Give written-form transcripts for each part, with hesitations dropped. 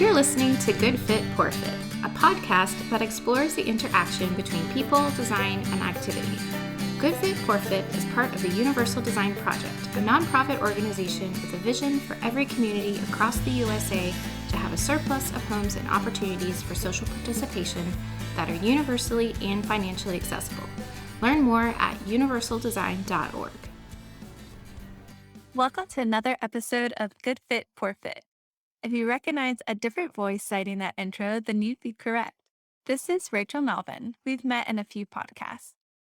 You're listening to Good Fit, Poor Fit, a podcast that explores the interaction between people, design, and activity. Good Fit, Poor Fit is part of the Universal Design Project, a nonprofit organization with a vision for every community across the USA to have a surplus of homes and opportunities for social participation that are universally and financially accessible. Learn more at universaldesign.org. Welcome to another episode of Good Fit, Poor Fit. If you recognize a different voice citing that intro, then you'd be correct. This is Rachel Melvin. We've met in a few podcasts.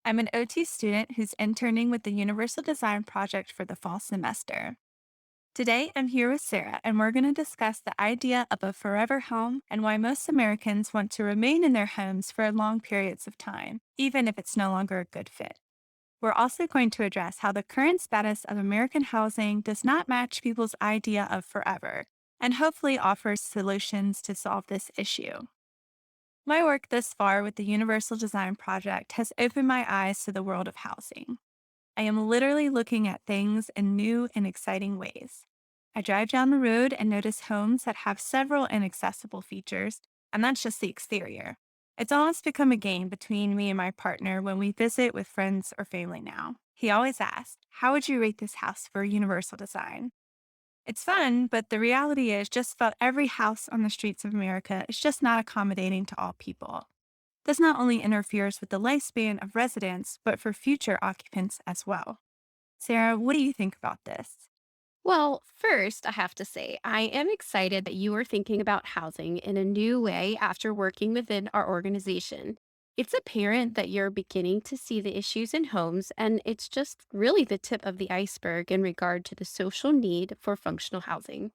I'm an OT student who's interning with the Universal Design Project for the fall semester. Today, I'm here with Sarah, and we're going to discuss the idea of a forever home and why most Americans want to remain in their homes for long periods of time, even if it's no longer a good fit. We're also going to address how the current status of American housing does not match people's idea of forever, and hopefully offers solutions to solve this issue. My work thus far with the Universal Design Project has opened my eyes to the world of housing. I am literally looking at things in new and exciting ways. I drive down the road and notice homes that have several inaccessible features, and that's just the exterior. It's almost become a game between me and my partner when we visit with friends or family now. He always asks, "How would you rate this house for universal design?" It's fun, but the reality is just about every house on the streets of America is just not accommodating to all people. This not only interferes with the lifespan of residents, but for future occupants as well. Sarah, what do you think about this? Well, first, I have to say, I am excited that you are thinking about housing in a new way after working within our organization. It's apparent that you're beginning to see the issues in homes, and it's just really the tip of the iceberg in regard to the social need for functional housing.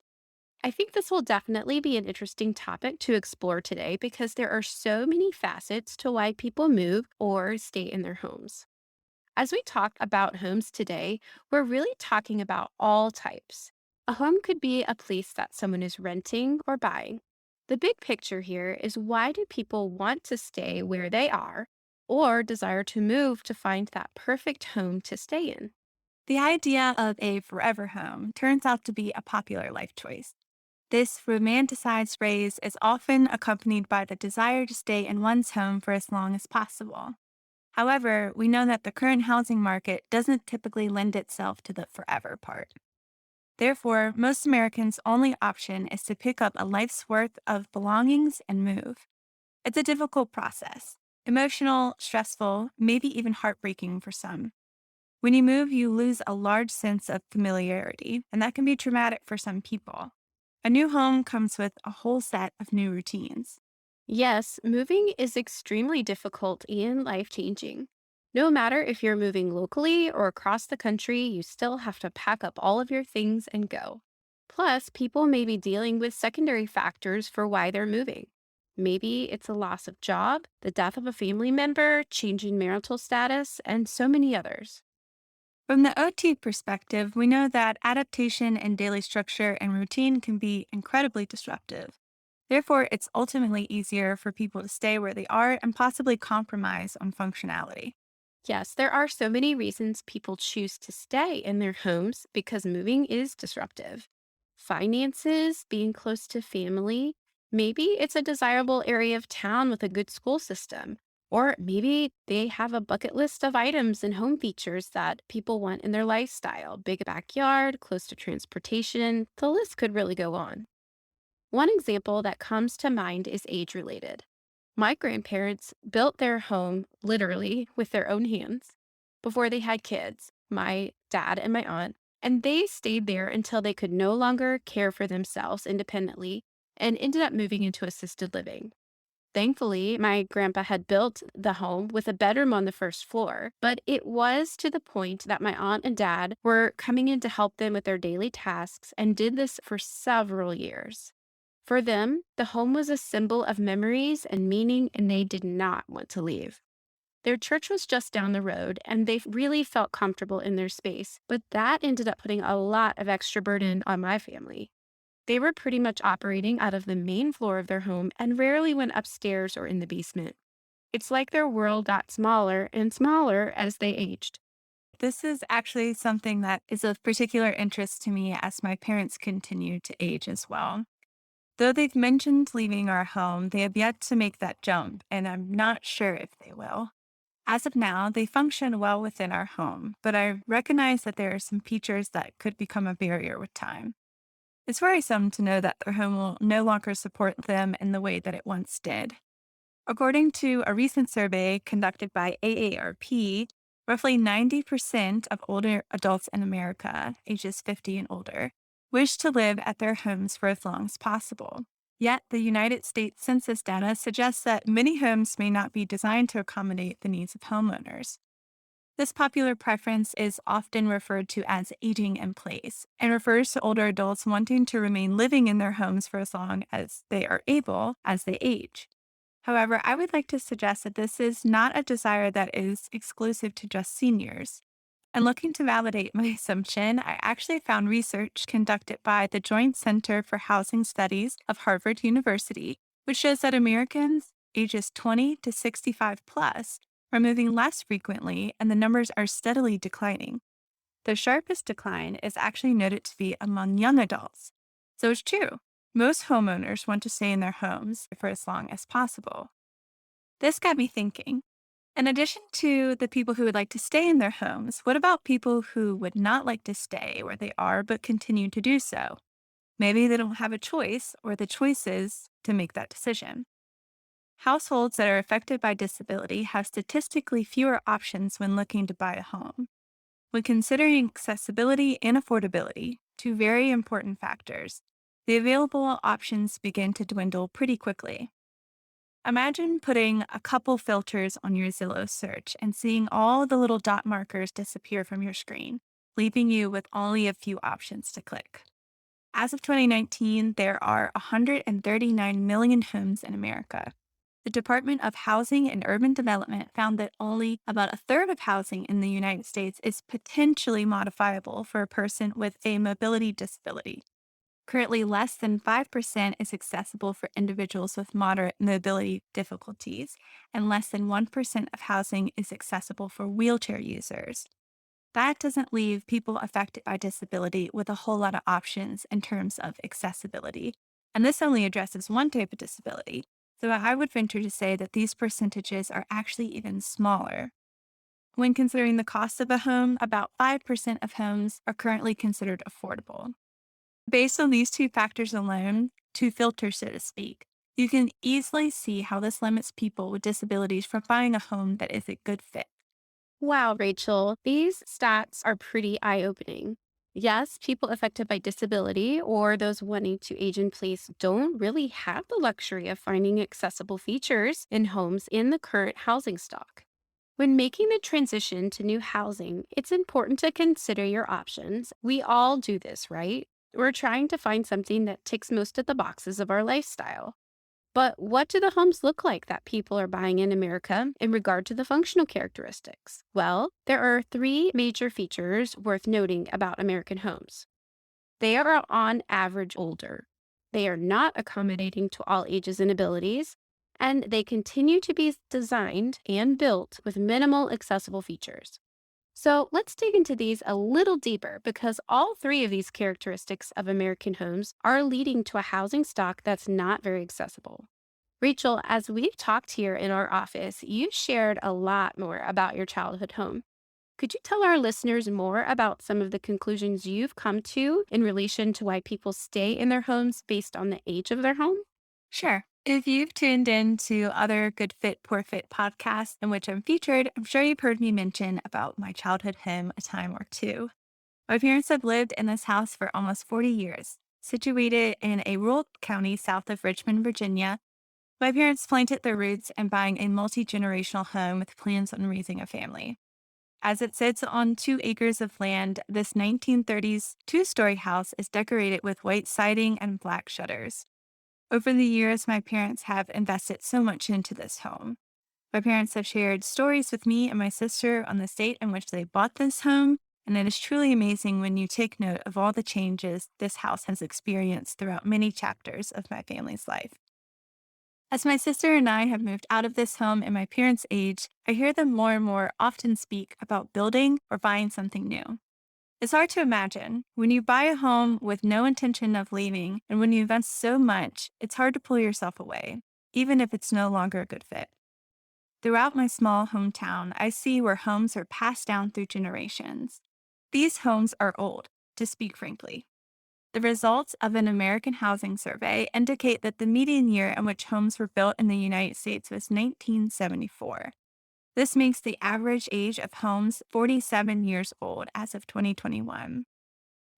I think this will definitely be an interesting topic to explore today because there are so many facets to why people move or stay in their homes. As we talk about homes today, we're really talking about all types. A home could be a place that someone is renting or buying. The big picture here is, why do people want to stay where they are or desire to move to find that perfect home to stay in? The idea of a forever home turns out to be a popular life choice. This romanticized phrase is often accompanied by the desire to stay in one's home for as long as possible. However, we know that the current housing market doesn't typically lend itself to the forever part. Therefore, most Americans' only option is to pick up a life's worth of belongings and move. It's a difficult process, emotional, stressful, maybe even heartbreaking for some. When you move, you lose a large sense of familiarity, and that can be traumatic for some people. A new home comes with a whole set of new routines. Yes, moving is extremely difficult and life changing. No matter if you're moving locally or across the country, you still have to pack up all of your things and go. Plus, people may be dealing with secondary factors for why they're moving. Maybe it's a loss of job, the death of a family member, changing marital status, and so many others. From the OT perspective, we know that adaptation and daily structure and routine can be incredibly disruptive. Therefore, it's ultimately easier for people to stay where they are and possibly compromise on functionality. Yes, there are so many reasons people choose to stay in their homes because moving is disruptive. Finances, being close to family, maybe it's a desirable area of town with a good school system, or maybe they have a bucket list of items and home features that people want in their lifestyle: big backyard, close to transportation. The list could really go on. One example that comes to mind is age related. My grandparents built their home literally with their own hands before they had kids, my dad and my aunt, and they stayed there until they could no longer care for themselves independently and ended up moving into assisted living. Thankfully, my grandpa had built the home with a bedroom on the first floor, but it was to the point that my aunt and dad were coming in to help them with their daily tasks and did this for several years. For them, the home was a symbol of memories and meaning, and they did not want to leave. Their church was just down the road, and they really felt comfortable in their space, but that ended up putting a lot of extra burden on my family. They were pretty much operating out of the main floor of their home and rarely went upstairs or in the basement. It's like their world got smaller and smaller as they aged. This is actually something that is of particular interest to me as my parents continue to age as well. Though they've mentioned leaving our home, they have yet to make that jump, and I'm not sure if they will. As of now, they function well within our home, but I recognize that there are some features that could become a barrier with time. It's worrisome to know that their home will no longer support them in the way that it once did. According to a recent survey conducted by AARP, roughly 90% of older adults in America, ages 50 and older, wish to live at their homes for as long as possible. Yet, the United States Census data suggests that many homes may not be designed to accommodate the needs of homeowners. This popular preference is often referred to as aging in place and refers to older adults wanting to remain living in their homes for as long as they are able as they age. However, I would like to suggest that this is not a desire that is exclusive to just seniors. And looking to validate my assumption, I actually found research conducted by the Joint Center for Housing Studies of Harvard University, which shows that Americans ages 20 to 65 plus are moving less frequently and the numbers are steadily declining. The sharpest decline is actually noted to be among young adults. So it's true. Most homeowners want to stay in their homes for as long as possible. This got me thinking. In addition to the people who would like to stay in their homes, what about people who would not like to stay where they are but continue to do so? Maybe they don't have a choice or the choices to make that decision. Households that are affected by disability have statistically fewer options when looking to buy a home. When considering accessibility and affordability, two very important factors, the available options begin to dwindle pretty quickly. Imagine putting a couple filters on your Zillow search and seeing all the little dot markers disappear from your screen, leaving you with only a few options to click. As of 2019, there are 139 million homes in America. The Department of Housing and Urban Development found that only about a third of housing in the United States is potentially modifiable for a person with a mobility disability. Currently, less than 5% is accessible for individuals with moderate mobility difficulties, and less than 1% of housing is accessible for wheelchair users. That doesn't leave people affected by disability with a whole lot of options in terms of accessibility. And this only addresses one type of disability. So I would venture to say that these percentages are actually even smaller. When considering the cost of a home, about 5% of homes are currently considered affordable. Based on these two factors alone, two filters, so to speak, you can easily see how this limits people with disabilities from buying a home that is a good fit. Wow, Rachel, these stats are pretty eye opening. Yes, people affected by disability or those wanting to age in place don't really have the luxury of finding accessible features in homes in the current housing stock. When making the transition to new housing, it's important to consider your options. We all do this, right? We're trying to find something that ticks most of the boxes of our lifestyle. But what do the homes look like that people are buying in America in regard to the functional characteristics? Well, there are three major features worth noting about American homes. They are on average older. They are not accommodating to all ages and abilities, and they continue to be designed and built with minimal accessible features. So let's dig into these a little deeper because all three of these characteristics of American homes are leading to a housing stock that's not very accessible. Rachel, as we've talked here in our office, you shared a lot more about your childhood home. Could you tell our listeners more about some of the conclusions you've come to in relation to why people stay in their homes based on the age of their home? Sure. If you've tuned in to other Good Fit, Poor Fit podcasts in which I'm featured, I'm sure you've heard me mention about my childhood home a time or two. My parents have lived in this house for almost 40 years. Situated in a rural county south of Richmond, Virginia, my parents planted their roots in buying a multi generational home with plans on raising a family. As it sits on 2 acres of land, this 1930s two-story house is decorated with white siding and black shutters. Over the years, my parents have invested so much into this home. My parents have shared stories with me and my sister on the state in which they bought this home, and it is truly amazing when you take note of all the changes this house has experienced throughout many chapters of my family's life. As my sister and I have moved out of this home in my parents' age, I hear them more and more often speak about building or buying something new. It's hard to imagine. When you buy a home with no intention of leaving and when you invest so much, it's hard to pull yourself away, even if it's no longer a good fit. Throughout my small hometown, I see where homes are passed down through generations. These homes are old, to speak frankly. The results of an American housing survey indicate that the median year in which homes were built in the United States was 1974. This makes the average age of homes 47 years old as of 2021.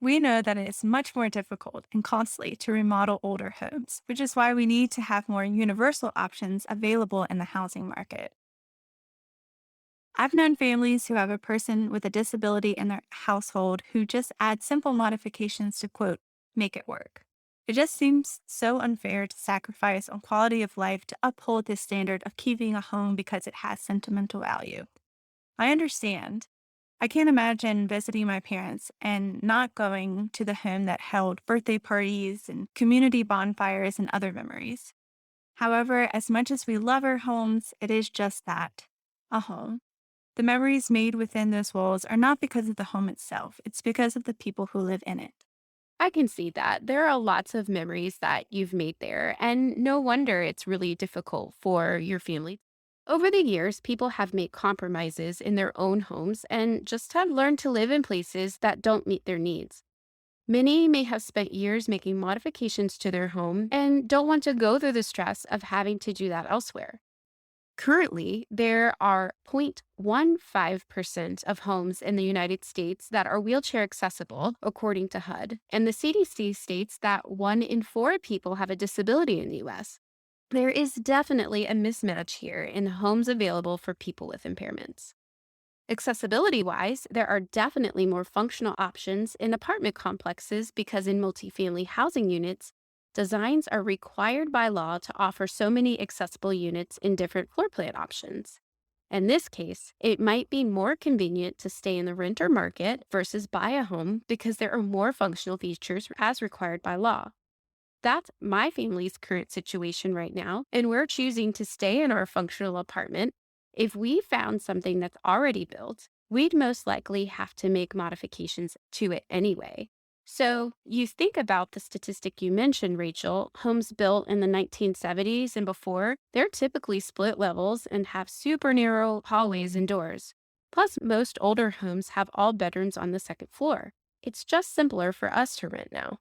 We know that it is much more difficult and costly to remodel older homes, which is why we need to have more universal options available in the housing market. I've known families who have a person with a disability in their household who just add simple modifications to, quote, make it work. It just seems so unfair to sacrifice on quality of life to uphold this standard of keeping a home because it has sentimental value. I understand. I can't imagine visiting my parents and not going to the home that held birthday parties and community bonfires and other memories. However, as much as we love our homes, it is just that, a home. The memories made within those walls are not because of the home itself, it's because of the people who live in it. I can see that. There are lots of memories that you've made there, and no wonder it's really difficult for your family. Over the years, people have made compromises in their own homes and just have learned to live in places that don't meet their needs. Many may have spent years making modifications to their home and don't want to go through the stress of having to do that elsewhere. Currently, there are 0.15% of homes in the United States that are wheelchair accessible, according to HUD, and the CDC states that 1 in 4 people have a disability in the US. There is definitely a mismatch here in homes available for people with impairments. Accessibility wise, there are definitely more functional options in apartment complexes because in multifamily housing units, designs are required by law to offer so many accessible units in different floor plan options. In this case, it might be more convenient to stay in the renter market versus buy a home because there are more functional features as required by law. That's my family's current situation right now, and we're choosing to stay in our functional apartment. If we found something that's already built, we'd most likely have to make modifications to it anyway. So, you think about the statistic you mentioned, Rachel, homes built in the 1970s and before, they're typically split levels and have super narrow hallways and doors. Plus, most older homes have all bedrooms on the second floor. It's just simpler for us to rent now.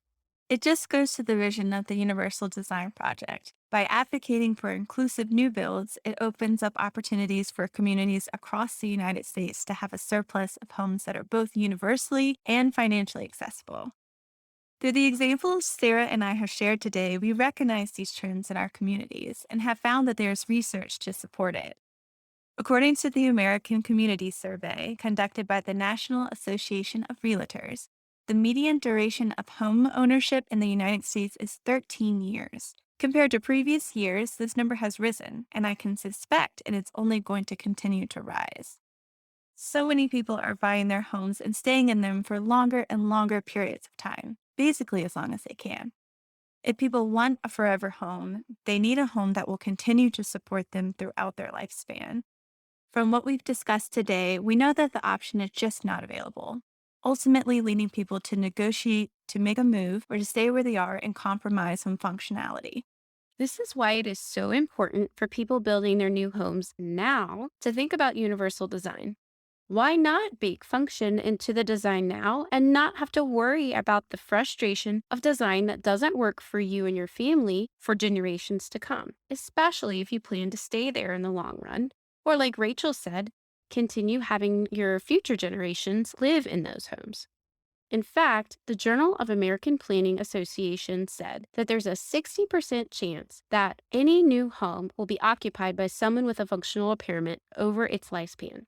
It just goes to the vision of the Universal Design Project. By advocating for inclusive new builds, it opens up opportunities for communities across the United States to have a surplus of homes that are both universally and financially accessible. Through the examples Sarah and I have shared today, we recognize these trends in our communities and have found that there is research to support it. According to the American Community Survey conducted by the National Association of Realtors, the median duration of home ownership in the United States is 13 years. Compared to previous years, this number has risen, and I can suspect it is only going to continue to rise. So many people are buying their homes and staying in them for longer and longer periods of time, basically as long as they can. If people want a forever home, they need a home that will continue to support them throughout their lifespan. From what we've discussed today, we know that the option is just not available, ultimately leading people to negotiate to make a move or to stay where they are and compromise on functionality. This is why it is so important for people building their new homes now to think about universal design. Why not bake function into the design now and not have to worry about the frustration of design that doesn't work for you and your family for generations to come, especially if you plan to stay there in the long run? Or, like Rachel said, continue having your future generations live in those homes. In fact, the Journal of American Planning Association said that there's a 60% chance that any new home will be occupied by someone with a functional impairment over its lifespan.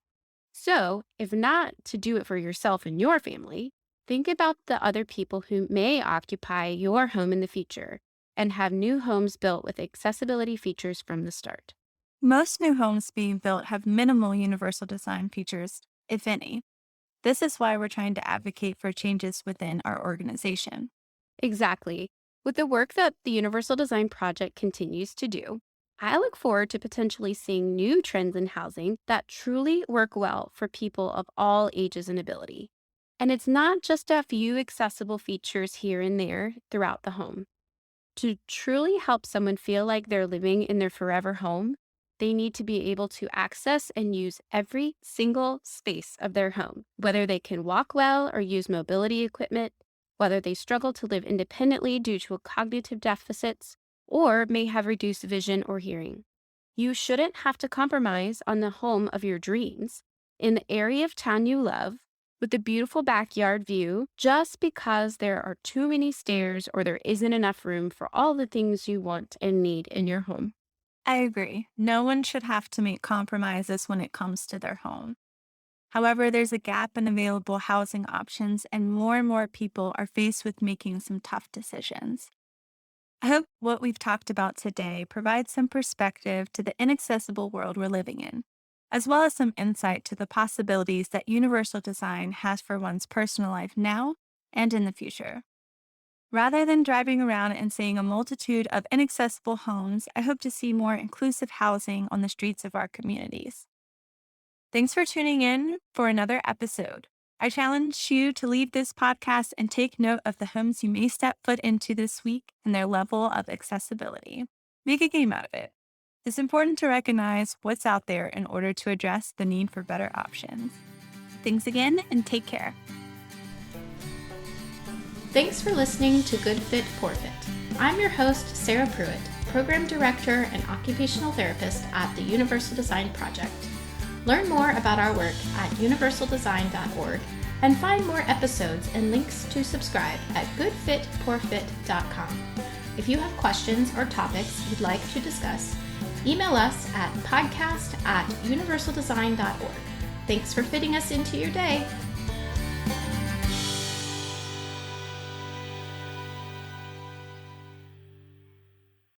So, if not to do it for yourself and your family, think about the other people who may occupy your home in the future and have new homes built with accessibility features from the start. Most new homes being built have minimal universal design features, if any. This is why we're trying to advocate for changes within our organization. Exactly. With the work that the Universal Design Project continues to do, I look forward to potentially seeing new trends in housing that truly work well for people of all ages and ability. And it's not just a few accessible features here and there throughout the home. To truly help someone feel like they're living in their forever home, they need to be able to access and use every single space of their home, whether they can walk well or use mobility equipment, whether they struggle to live independently due to cognitive deficits, or may have reduced vision or hearing. You shouldn't have to compromise on the home of your dreams in the area of town you love with a beautiful backyard view just because there are too many stairs or there isn't enough room for all the things you want and need in your home. I agree. No one should have to make compromises when it comes to their home. However, there's a gap in available housing options, and more people are faced with making some tough decisions. I hope what we've talked about today provides some perspective to the inaccessible world we're living in, as well as some insight to the possibilities that universal design has for one's personal life now and in the future. Rather than driving around and seeing a multitude of inaccessible homes, I hope to see more inclusive housing on the streets of our communities. Thanks for tuning in for another episode. I challenge you to leave this podcast and take note of the homes you may step foot into this week and their level of accessibility. Make a game out of it. It's important to recognize what's out there in order to address the need for better options. Thanks again, and take care. Thanks for listening to Good Fit, Poor Fit. I'm your host, Sarah Pruitt, Program Director and Occupational Therapist at the Universal Design Project. Learn more about our work at universaldesign.org and find more episodes and links to subscribe at goodfitpoorfit.com. If you have questions or topics you'd like to discuss, email us at podcast@universaldesign.org. Thanks for fitting us into your day.